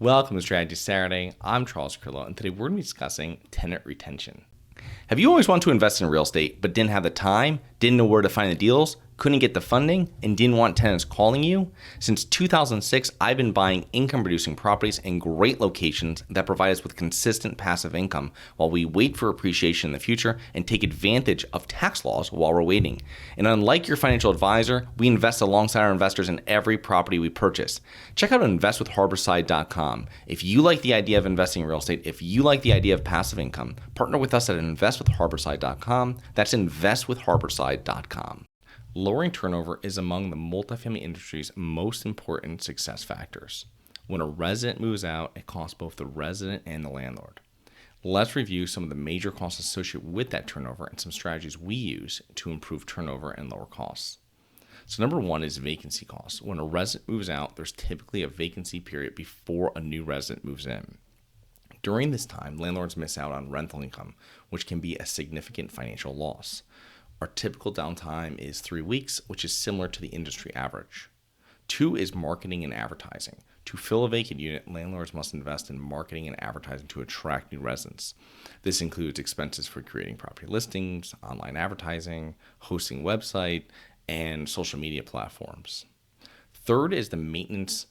Welcome to Strategy Saturday. I'm Charles Carillo, and today we're going to be discussing tenant retention. Have you always wanted to invest in real estate but didn't have the time, didn't know where to find the deals, couldn't get the funding, and didn't want tenants calling you? Since 2006, I've been buying income-producing properties in great locations that provide us with consistent passive income while we wait for appreciation in the future and take advantage of tax laws while we're waiting. And unlike your financial advisor, we invest alongside our investors in every property we purchase. Check out investwithharborside.com. If you like the idea of investing in real estate, if you like the idea of passive income, partner with us at investwithharborside.com. That's investwithharborside.com. Lowering turnover is among the multifamily industry's most important success factors. When a resident moves out, it costs both the resident and the landlord. Let's review some of the major costs associated with that turnover and some strategies we use to improve turnover and lower costs. So number one is vacancy costs. When a resident moves out, there's typically a vacancy period before a new resident moves in. During this time, landlords miss out on rental income, which can be a significant financial loss. Our typical downtime is 3 weeks, which is similar to the industry average. 2 is marketing and advertising. To fill a vacant unit, landlords must invest in marketing and advertising to attract new residents. This includes expenses for creating property listings, online advertising, hosting website, and social media platforms. 3rd is the maintenance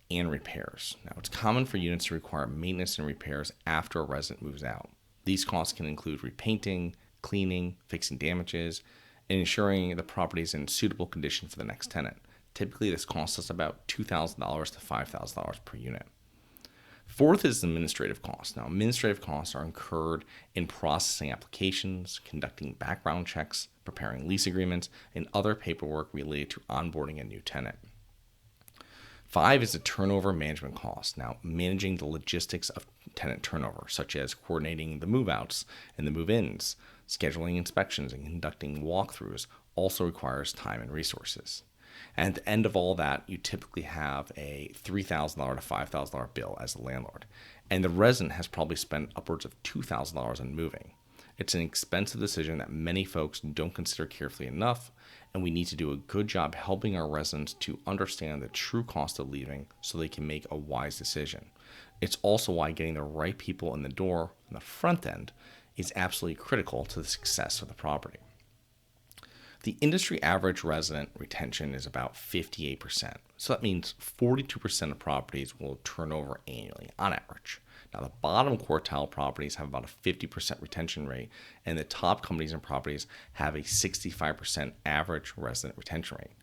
and repairs. Now, it's common for units to require maintenance and repairs after a resident moves out. These costs can include repainting, cleaning, fixing damages, and ensuring the property is in suitable condition for the next tenant. Typically, this costs us about $2,000 to $5,000 per unit. 4th is administrative costs. Now, administrative costs are incurred in processing applications, conducting background checks, preparing lease agreements, and other paperwork related to onboarding a new tenant. 5 is the turnover management cost. Now, managing the logistics of tenant turnover, such as coordinating the move-outs and the move-ins, scheduling inspections, and conducting walkthroughs, also requires time and resources. And at the end of all that, you typically have a $3,000 to $5,000 bill as a landlord. And the resident has probably spent upwards of $2,000 on moving. It's an expensive decision that many folks don't consider carefully enough, and we need to do a good job helping our residents to understand the true cost of leaving so they can make a wise decision. It's also why getting the right people in the door on the front end is absolutely critical to the success of the property. The industry average resident retention is about 58%. So that means 42% of properties will turn over annually on average. Now, the bottom quartile properties have about a 50% retention rate, and the top companies and properties have a 65% average resident retention rate.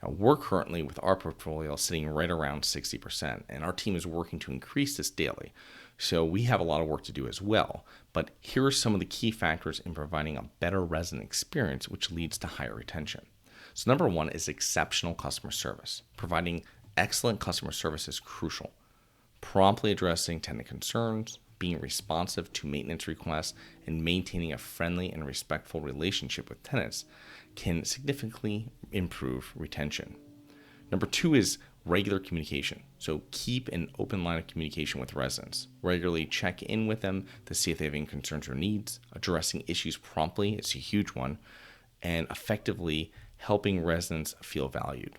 Now, we're currently, with our portfolio, sitting right around 60%, and our team is working to increase this daily. So we have a lot of work to do as well, but here are some of the key factors in providing a better resident experience, which leads to higher retention. So number one is exceptional customer service. Providing excellent customer service is crucial. Promptly addressing tenant concerns, being responsive to maintenance requests, and maintaining a friendly and respectful relationship with tenants can significantly improve retention. Number 2 is regular communication. So keep an open line of communication with residents. Regularly check in with them to see if they have any concerns or needs. Addressing issues promptly is a huge one, and effectively helping residents feel valued.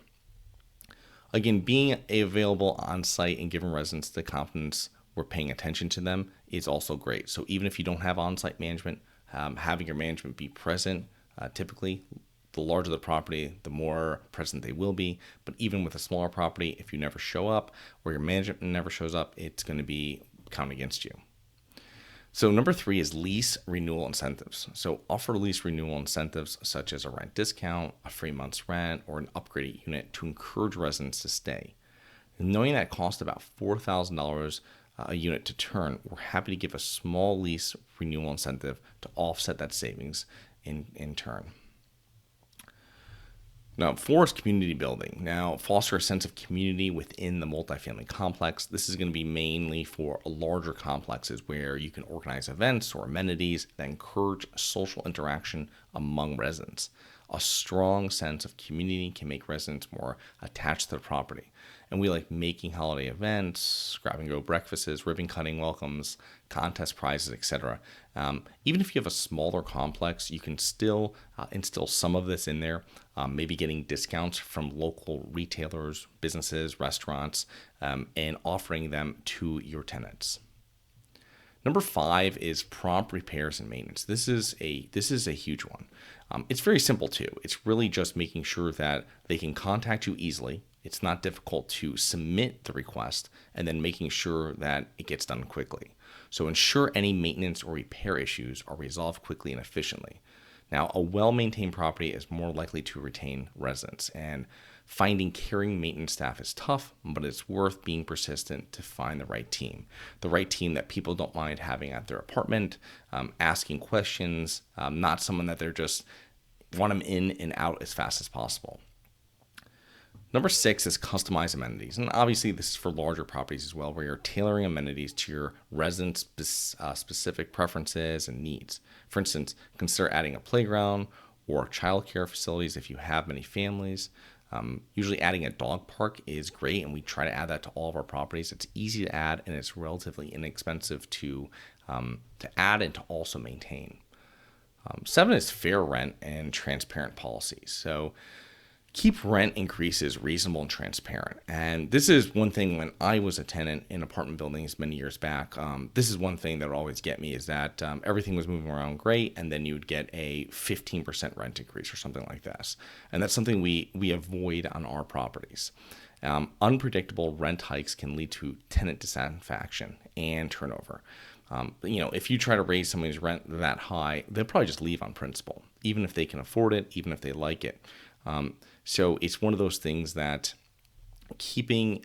Again, being available on site and giving residents the confidence we're paying attention to them is also great. So even if you don't have on-site management, having your management be present, typically the larger the property, the more present they will be. But even with a smaller property, if you never show up or your management never shows up, it's going to be counted against you. So number 3 is lease renewal incentives. So offer lease renewal incentives such as a rent discount, a free month's rent, or an upgraded unit to encourage residents to stay. Knowing that it costs about $4,000 a unit to turn, we're happy to give a small lease renewal incentive to offset that savings in turn. Now, 4 is community building. Now, foster a sense of community within the multifamily complex. This is going to be mainly for larger complexes where you can organize events or amenities that encourage social interaction among residents. A strong sense of community can make residents more attached to the property. And we like making holiday events, grab and go breakfasts, ribbon cutting welcomes, contest prizes, etc. Even if you have a smaller complex, you can still instill some of this in there, maybe getting discounts from local retailers, businesses, restaurants, and offering them to your tenants. Number 5 is prompt repairs and maintenance. This is a huge one. It's very simple too. It's really just making sure that they can contact you easily. It's not difficult to submit the request, and then making sure that it gets done quickly. So ensure any maintenance or repair issues are resolved quickly and efficiently. Now, a well-maintained property is more likely to retain residents, and finding caring maintenance staff is tough, but it's worth being persistent to find the right team. The right team that people don't mind having at their apartment, asking questions, not someone that they're just want them in and out as fast as possible. Number 6 is customize amenities. And obviously this is for larger properties as well, where you're tailoring amenities to your residents' specific preferences and needs. For instance, consider adding a playground or childcare facilities if you have many families. Usually adding a dog park is great, and we try to add that to all of our properties. It's easy to add, and it's relatively inexpensive to add and to also maintain. 7 is fair rent and transparent policies. So keep rent increases reasonable and transparent. And this is one thing when I was a tenant in apartment buildings many years back. This is one thing that would always get me is that everything was moving around great, and then you would get a 15% rent increase or something like this. And that's something we avoid on our properties. Unpredictable rent hikes can lead to tenant dissatisfaction and turnover. If you try to raise somebody's rent that high, they'll probably just leave on principle, even if they can afford it, even if they like it. So it's one of those things that keeping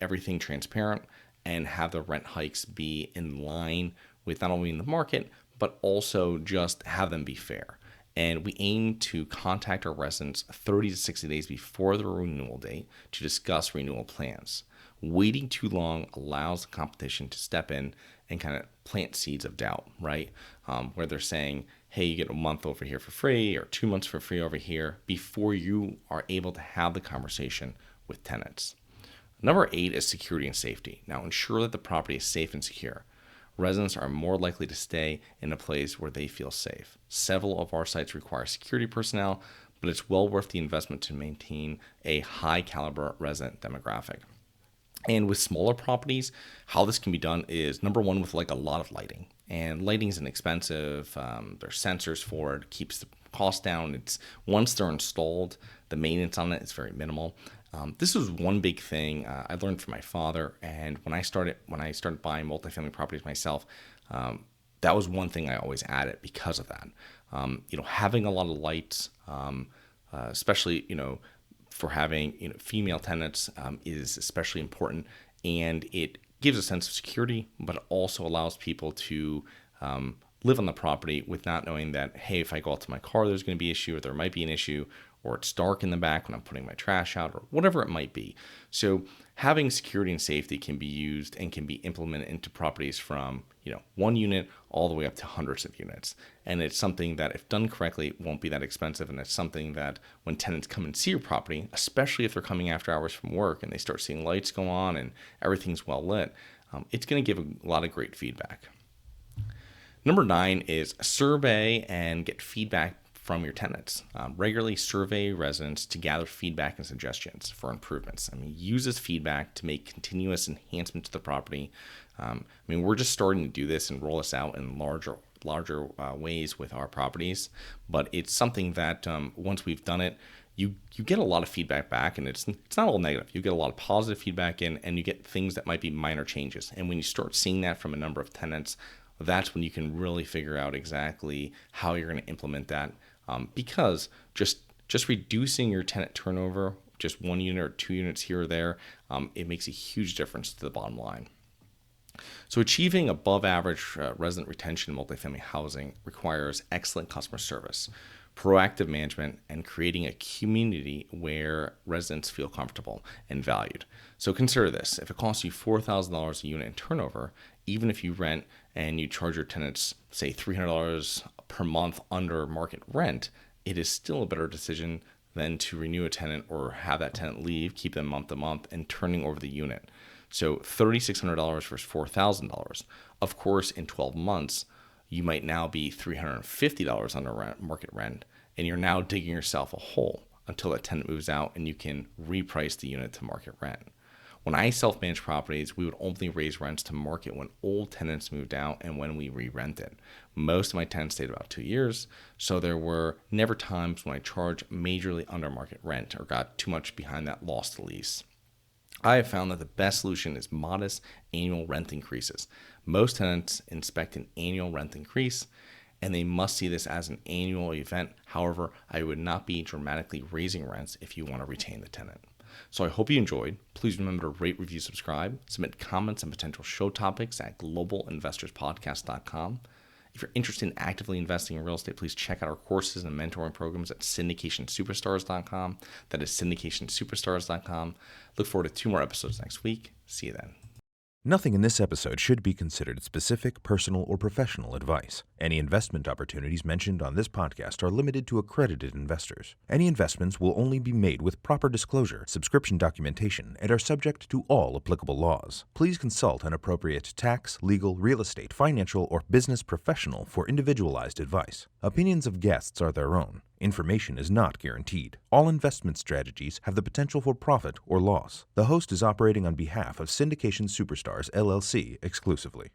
everything transparent and have the rent hikes be in line with not only the market, but also just have them be fair. And we aim to contact our residents 30 to 60 days before the renewal date to discuss renewal plans. Waiting too long allows the competition to step in and kind of plant seeds of doubt, right? Where they're saying, hey, you get a month over here for free or 2 months for free over here before you are able to have the conversation with tenants. Number 8 is security and safety. Now, ensure that the property is safe and secure. Residents are more likely to stay in a place where they feel safe. Several of our sites require security personnel, but it's well worth the investment to maintain a high caliber resident demographic. And with smaller properties, how this can be done is number 1 with like a lot of lighting. And lighting is inexpensive. There's sensors for it, keeps the cost down. It's once they're installed, the maintenance on it is very minimal. This was one big thing I learned from my father, and when I started buying multifamily properties myself, that was one thing I always added because of that. Having a lot of lights, especially for having female tenants, is especially important, and it gives a sense of security, but it also allows people to live on the property with not knowing that, hey, if I go out to my car, there's going to be an issue, or there might be an issue, or it's dark in the back when I'm putting my trash out, or whatever it might be. So having security and safety can be used and can be implemented into properties from 1 unit all the way up to hundreds of units. And it's something that, if done correctly, won't be that expensive. And it's something that when tenants come and see your property, especially if they're coming after hours from work and they start seeing lights go on and everything's well lit, it's going to give a lot of great feedback. Number 9 is survey and get feedback from your tenants. Regularly survey residents to gather feedback and suggestions for improvements. Use this feedback to make continuous enhancements to the property. We're just starting to do this and roll this out in larger ways with our properties, but it's something that once we've done it, you get a lot of feedback back, and it's not all negative. You get a lot of positive feedback in, and you get things that might be minor changes. And when you start seeing that from a number of tenants, that's when you can really figure out exactly how you're going to implement that. Because just reducing your tenant turnover, just 1 unit or 2 units here or there, it makes a huge difference to the bottom line. So achieving above average resident retention in multifamily housing requires excellent customer service, proactive management, and creating a community where residents feel comfortable and valued. So consider this. If it costs you $4,000 a unit in turnover, even if you rent and you charge your tenants, say $300 per month under market rent, it is still a better decision than to renew a tenant or have that tenant leave, keep them month to month, and turning over the unit. So $3,600 versus $4,000. Of course, in 12 months, you might now be $350 under market rent, and you're now digging yourself a hole until that tenant moves out and you can reprice the unit to market rent. When I self-managed properties, we would only raise rents to market when old tenants moved out and when we re-rented. Most of my tenants stayed about 2 years, so there were never times when I charged majorly under market rent or got too much behind that loss to lease. I have found that the best solution is modest annual rent increases. Most tenants expect an annual rent increase, and they must see this as an annual event. However, I would not be dramatically raising rents if you want to retain the tenant. So I hope you enjoyed. Please remember to rate, review, subscribe, submit comments and potential show topics at globalinvestorspodcast.com. If you're interested in actively investing in real estate, please check out our courses and mentoring programs at syndicationsuperstars.com. That is syndicationsuperstars.com. Look forward to 2 more episodes next week. See you then. Nothing in this episode should be considered specific, personal, or professional advice. Any investment opportunities mentioned on this podcast are limited to accredited investors. Any investments will only be made with proper disclosure, subscription documentation, and are subject to all applicable laws. Please consult an appropriate tax, legal, real estate, financial, or business professional for individualized advice. Opinions of guests are their own. Information is not guaranteed. All investment strategies have the potential for profit or loss. The host is operating on behalf of Syndication Superstars, LLC exclusively.